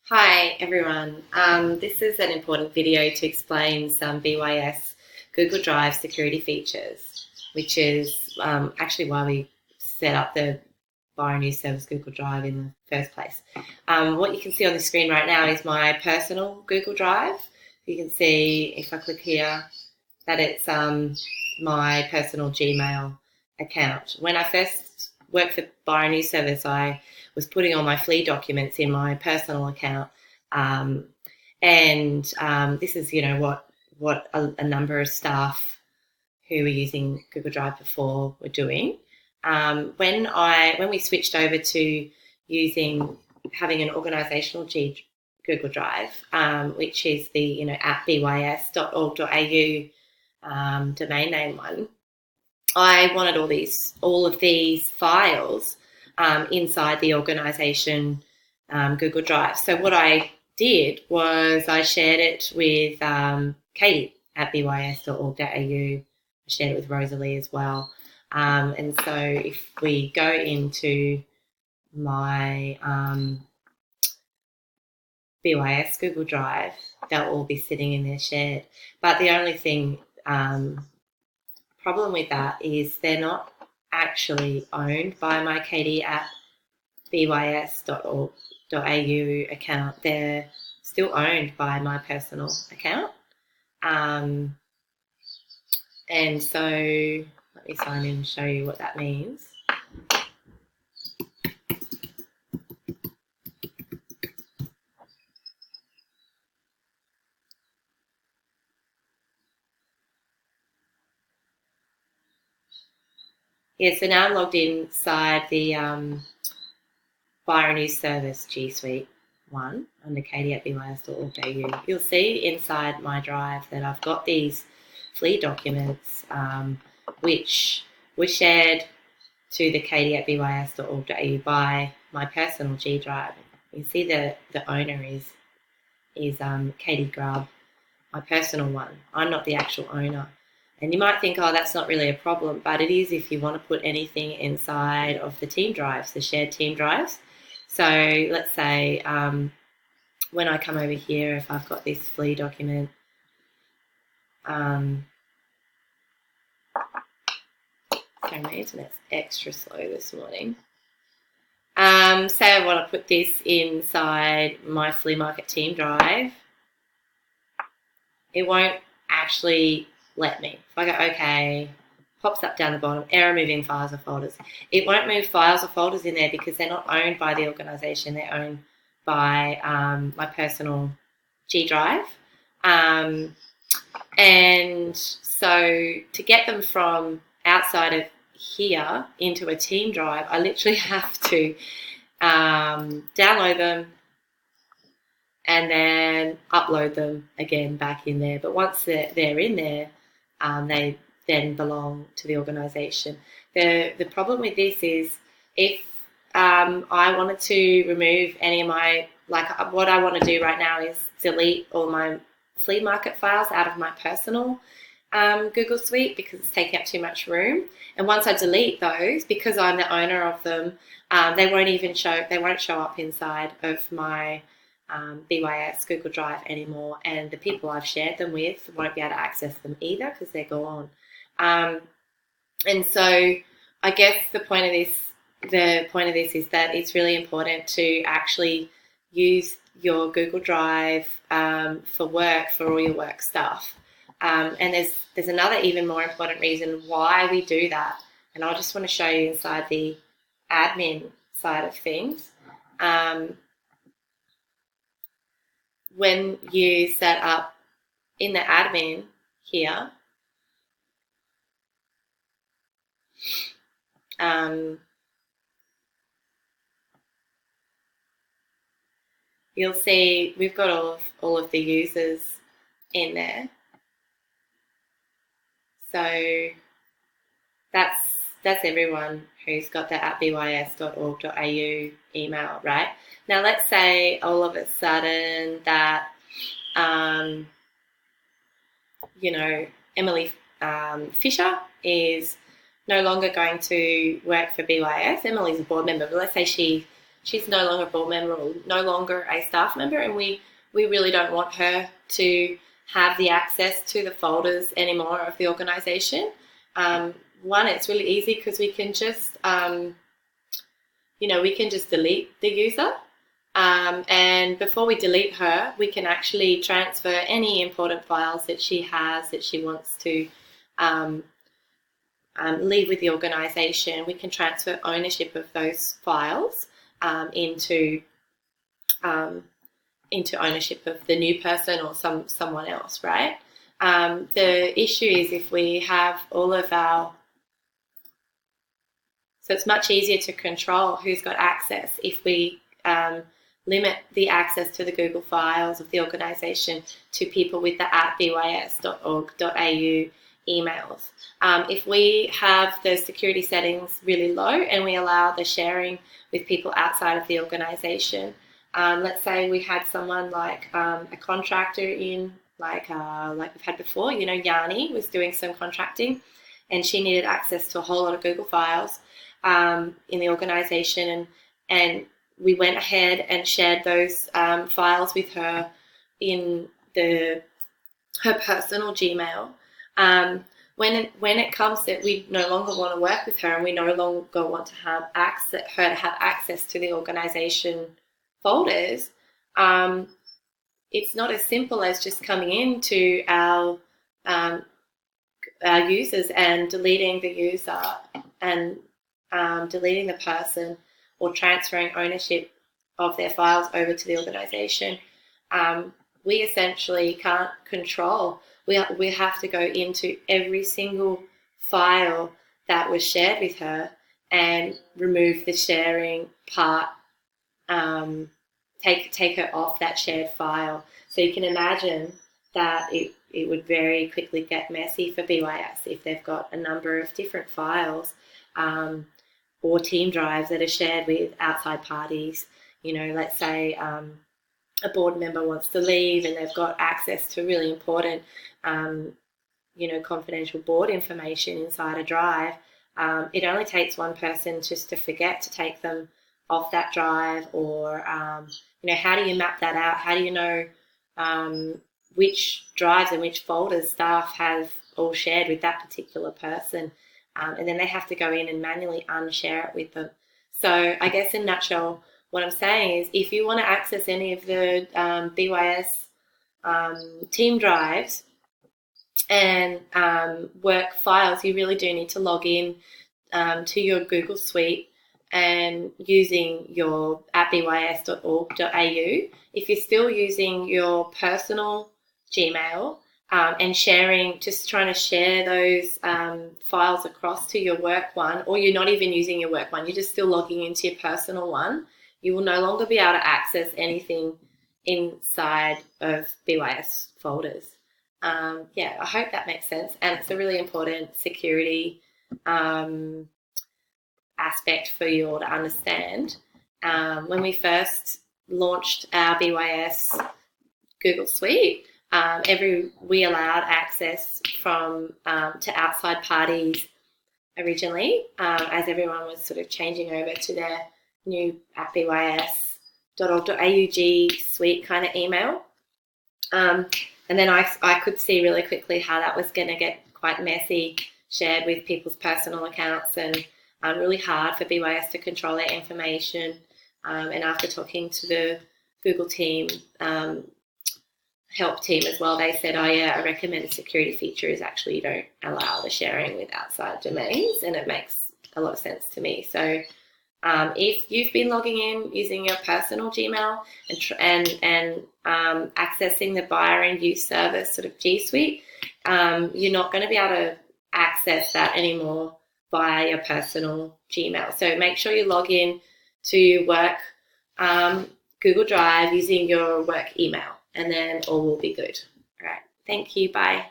Hi everyone, this is an important video to explain some BYS Google Drive security features, which is actually why we set up the BYS Service Google Drive in the first place. What you can see on the screen right now is my personal Google Drive. You can see if I click here that it's my personal Gmail account. When I first worked for BYS Service, I was putting all my flea documents in my personal account, this is what a number of staff who were using Google Drive before were doing. When we switched over to having an organisational Google Drive, which is the at bys.org.au domain name one, I wanted all of these files inside the organisation Google Drive. So what I did was I shared it with Katie at bys.org.au. I shared it with Rosalie as well. And so if we go into my BYS Google Drive, they'll all be sitting in there shared. But the only thing problem with that is they're not actually owned by my Katie at bys.org.au account. They're still owned by my personal account. And so let me sign in and show you what that means. Yeah, so now I'm logged inside the BYS Service GSuite 1 under Katie at bys.org.au. You'll see inside my drive that I've got these flea documents which were shared to the Katie at bys.org.au by my personal G Drive. You see the owner is Katie Grubb, my personal one. I'm not the actual owner. And you might think, oh, that's not really a problem, but it is if you want to put anything inside of the team drives, the shared team drives. So let's say when I come over here, if I've got this flea document, sorry, my internet's extra slow this morning. Say I want to put this inside my flea market team drive, it won't actually let me. If I go OK, pops up down the bottom, error moving files or folders. It won't move files or folders in there because they're not owned by the organisation. They're owned by my personal G Drive. And so to get them from outside of here into a team drive, I literally have to download them and then upload them again back in there. But once they're in there, they then belong to the organisation. The problem with this is if I wanted to remove any of my, what I want to do right now is delete all my flea market files out of my personal Google Suite because it's taking up too much room. And once I delete those, because I'm the owner of them, they won't show up inside of my BYS Google Drive anymore, and the people I've shared them with won't be able to access them either because they're gone. And so I guess the point of this is that it's really important to actually use your Google Drive for work, for all your work stuff. And there's another even more important reason why we do that, and I just want to show you inside the admin side of things. When you set up in the admin here, you'll see we've got all of the users in there. So that's everyone who's got the at bys.org.au email, right? Now let's say all of a sudden that Emily Fisher is no longer going to work for BYS. Emily's a board member, but let's say she she's no longer a board member or no longer a staff member, and we really don't want her to have the access to the folders anymore of the organisation. One, it's really easy because we can just, we can just delete the user. And before we delete her, we can actually transfer any important files that she has that she wants to leave with the organisation. We can transfer ownership of those files into ownership of the new person or someone else, right? The issue is if we have all of our, so it's much easier to control who's got access if we limit the access to the Google files of the organisation to people with the @bys.org.au emails. If we have the security settings really low and we allow the sharing with people outside of the organisation, let's say we had someone like a contractor in, like we've had before, Yanni was doing some contracting and she needed access to a whole lot of Google files in the organisation, and we went ahead and shared those files with her in her personal Gmail. When it comes that we no longer want to work with her and we no longer want to have access to the organisation folders, it's not as simple as just coming into our users and deleting the user and deleting the person or transferring ownership of their files over to the organisation. We essentially can't control. We have to go into every single file that was shared with her and remove the sharing part, take her off that shared file. So you can imagine that it would very quickly get messy for BYS if they've got a number of different files or team drives that are shared with outside parties. Let's say a board member wants to leave and they've got access to really important, confidential board information inside a drive. It only takes one person just to forget to take them off that drive, or how do you map that out? How do you know which drives and which folders staff have all shared with that particular person? And then they have to go in and manually unshare it with them. So I guess in a nutshell, what I'm saying is if you want to access any of the BYS team drives and work files, you really do need to log in to your Google Suite and using your @bys.org.au. If you're still using your personal Gmail and just trying to share those files across to your work one, or you're not even using your work one, you're just still logging into your personal one, you will no longer be able to access anything inside of BYS folders. I hope that makes sense. And it's a really important security aspect for you all to understand. When we first launched our BYS Google Suite, we allowed access from to outside parties originally, as everyone was sort of changing over to their new @bys.org.au GSuite kind of email. And then I could see really quickly how that was going to get quite messy, shared with people's personal accounts, and really hard for BYS to control their information. And after talking to the Google team, help team as well, they said, a recommended security feature is actually you don't allow the sharing with outside domains, and it makes a lot of sense to me. So if you've been logging in using your personal Gmail and accessing the buyer and use service sort of G Suite, you're not going to be able to access that anymore via your personal Gmail. So make sure you log in to your work Google Drive using your work email, and then all will be good. All right. Thank you. Bye.